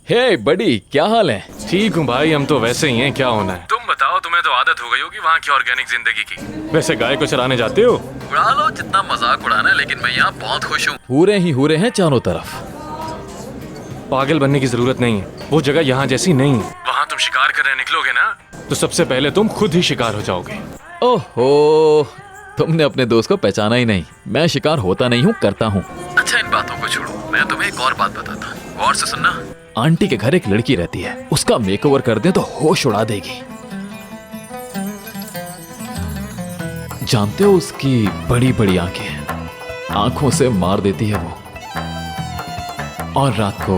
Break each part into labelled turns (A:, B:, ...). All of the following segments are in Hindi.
A: हे बड़ी, क्या हाल है?
B: ठीक हूँ भाई, हम तो वैसे ही हैं, क्या होना है। तुम बताओ, तुम्हें तो आदत हो गई होगी वहाँ की ऑर्गेनिक जिंदगी की। वैसे गाय को चराने जाते हो?
C: उड़ा लो जितना मजाक उड़ाना है, लेकिन मैं यहाँ बहुत खुश हूँ।
A: हूरे ही हूरे हैं चारों तरफ।
B: पागल बनने की जरूरत नहीं है, वो जगह यहाँ जैसी नहीं है। वहाँ तुम शिकार करने निकलोगे ना, तो सबसे पहले तुम खुद ही शिकार हो जाओगे।
A: ओहो, तुमने अपने दोस्त को पहचाना ही नहीं। मैं शिकार होता नहीं हूँ, करता हूँ।
C: अच्छा, इन बातों को छोड़ो, मैं तुम्हें एक और बात बताता हूँ, गौर से सुनना।
A: आंटी के घर एक लड़की रहती है, उसका मेकओवर कर दे तो होश उड़ा देगी। जानते हो, उसकी बड़ी बड़ी आंखें हैं, आंखों से मार देती है वो। और रात को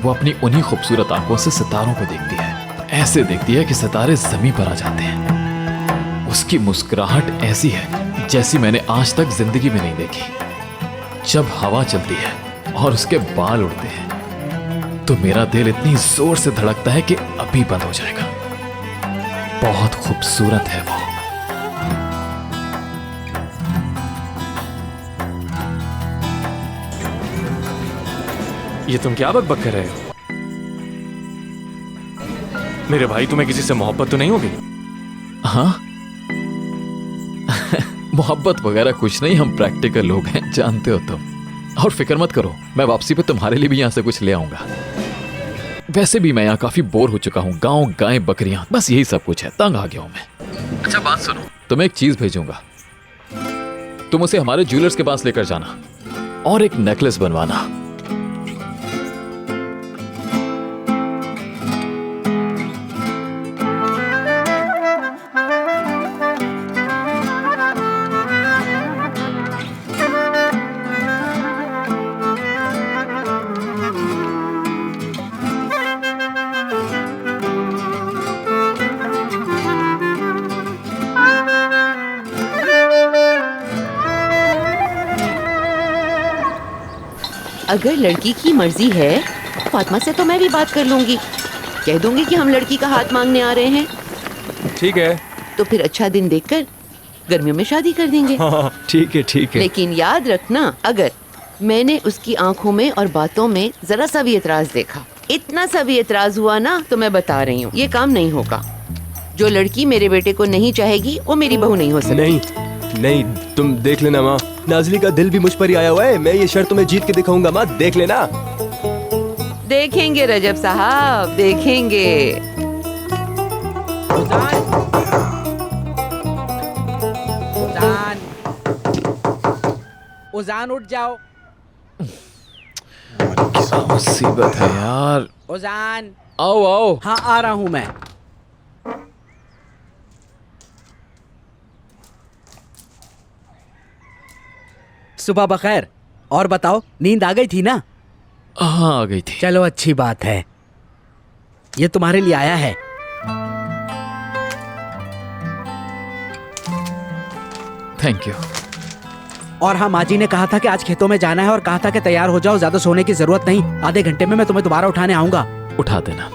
A: वो अपनी उन्हीं खूबसूरत आंखों से सितारों को देखती है। ऐसे देखती है कि सितारे जमीन पर आ जाते हैं। उसकी मुस्कुराहट ऐसी है जैसी मैंने आज तक जिंदगी में नहीं देखी। जब हवा चलती है और उसके बाल उड़ते हैं तो मेरा दिल इतनी जोर से धड़कता है कि अभी बंद हो जाएगा। बहुत खूबसूरत है वो।
B: ये तुम क्या बकबक कर रहे हो? मेरे भाई, तुम्हें किसी से मोहब्बत तो नहीं होगी?
A: हाँ मोहब्बत वगैरह कुछ नहीं, हम प्रैक्टिकल लोग हैं, जानते हो तुम। और फिक्र मत करो, मैं वापसी पे तुम्हारे लिए भी यहां से कुछ ले आऊंगा। वैसे भी मैं यहाँ काफी बोर हो चुका हूँ। गांव, गाय, बकरियां, बस यही सब कुछ है। तंग आ गया हूं मैं।
C: अच्छा, बात सुनो।
A: तुम्हें एक चीज भेजूंगा, तुम उसे हमारे ज्वेलर्स के पास लेकर जाना और एक नेकलेस बनवाना।
D: अगर लड़की की मर्जी है, फातिमा से तो मैं भी बात कर लूंगी। कह दूंगी कि हम लड़की का हाथ मांगने आ रहे हैं।
B: ठीक है।
D: तो फिर अच्छा दिन देखकर गर्मियों में शादी कर देंगे।
B: हाँ, ठीक है ठीक है।
D: लेकिन याद रखना, अगर मैंने उसकी आंखों में और बातों में जरा सा भी एतराज देखा, इतना सा भी एतराज हुआ ना, तो मैं बता रही हूँ, ये काम नहीं होगा। जो लड़की मेरे बेटे को नहीं चाहेगी वो मेरी बहू नहीं हो सकती।
E: नहीं नहीं, तुम देख लेना माँ, नाज़ली का दिल भी मुझ पर ही आया हुआ है। मैं ये शर्त तुम्हें जीत के दिखाऊंगा माँ, देख लेना।
D: देखेंगे रजब साहब, देखेंगे।
F: उजान उठ जाओ।
A: क्या मुसीबत है यार।
F: उजान,
A: आओ आओ।
F: हाँ आ रहा हूँ मैं। सुबह बखैर। और बताओ, नींद आ गई थी ना?
A: हाँ, आ गई थी।
F: चलो अच्छी बात है। ये तुम्हारे लिए आया है।
A: Thank you.
F: और हाँ, माँ जी ने कहा था कि आज खेतों में जाना है और कहा था कि तैयार हो जाओ, ज्यादा सोने की जरूरत नहीं। आधे घंटे में मैं तुम्हें दोबारा उठाने आऊंगा।
A: उठा देना।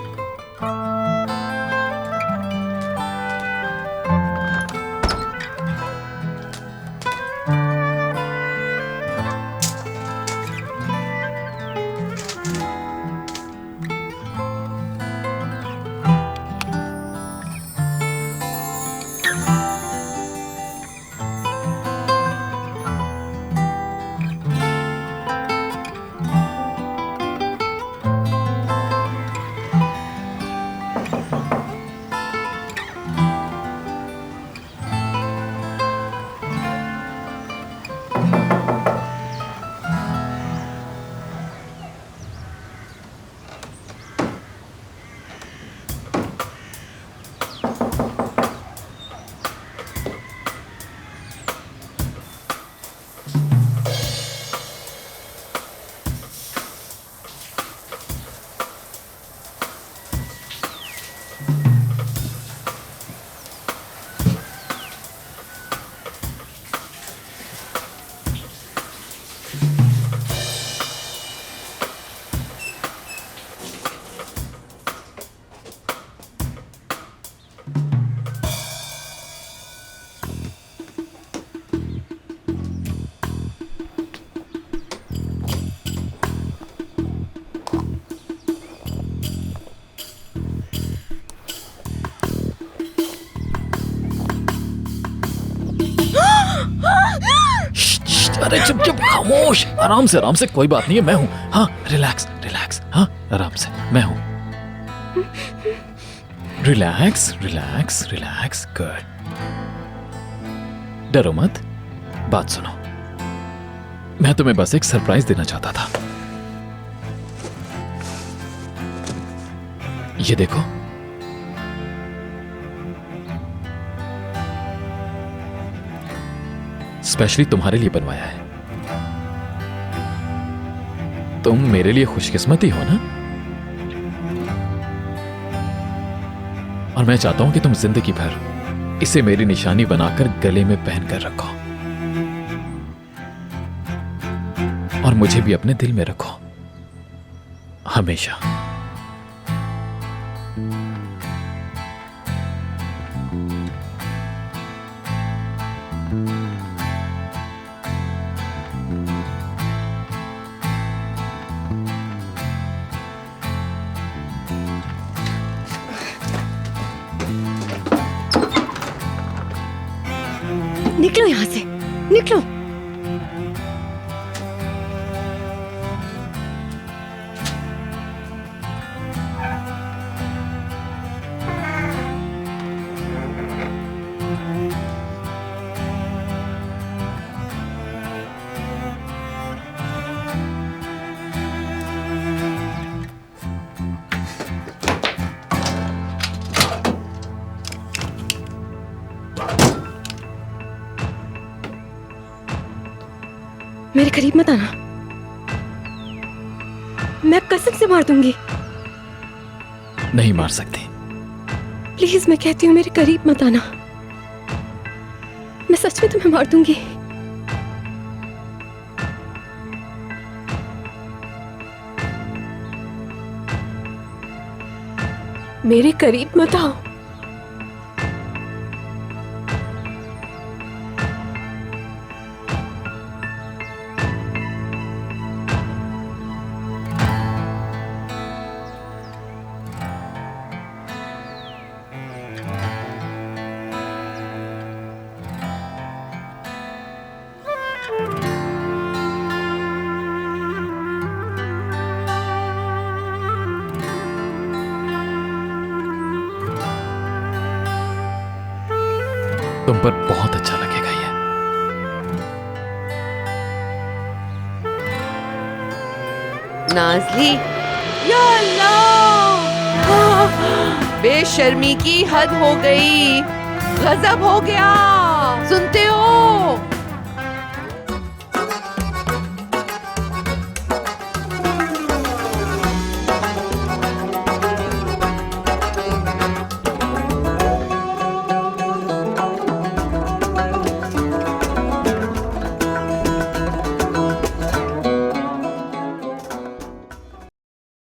A: अरे चुप चुप, खामोश, आराम से, कोई बात नहीं है, मैं हूँ। हाँ, रिलैक्स रिलैक्स, हाँ आराम से, मैं हूँ। Relax relax relax, good. डरो मत, बात सुनो। मैं तुम्हें बस एक सरप्राइज देना चाहता था। ये देखो, स्पेशली तुम्हारे लिए बनवाया है। तुम मेरे लिए खुशकिस्मती हो ना, और मैं चाहता हूं कि तुम जिंदगी भर इसे मेरी निशानी बनाकर गले में पहनकर रखो, और मुझे भी अपने दिल में रखो हमेशा।
G: निकलो यहाँ से, निकलो। मेरे करीब मत आना, मैं कसम से मार दूंगी।
A: नहीं मार सकती।
G: प्लीज मैं कहती हूँ, मेरे करीब मत आना, मैं सच में तुम्हें मार दूंगी। मेरे करीब मत आओ।
A: तुम पर बहुत अच्छा लगेगा ये।
D: नाज़ली, या अल्लाह, बेशर्मी की हद हो गई, गजब हो गया। सुनते हो?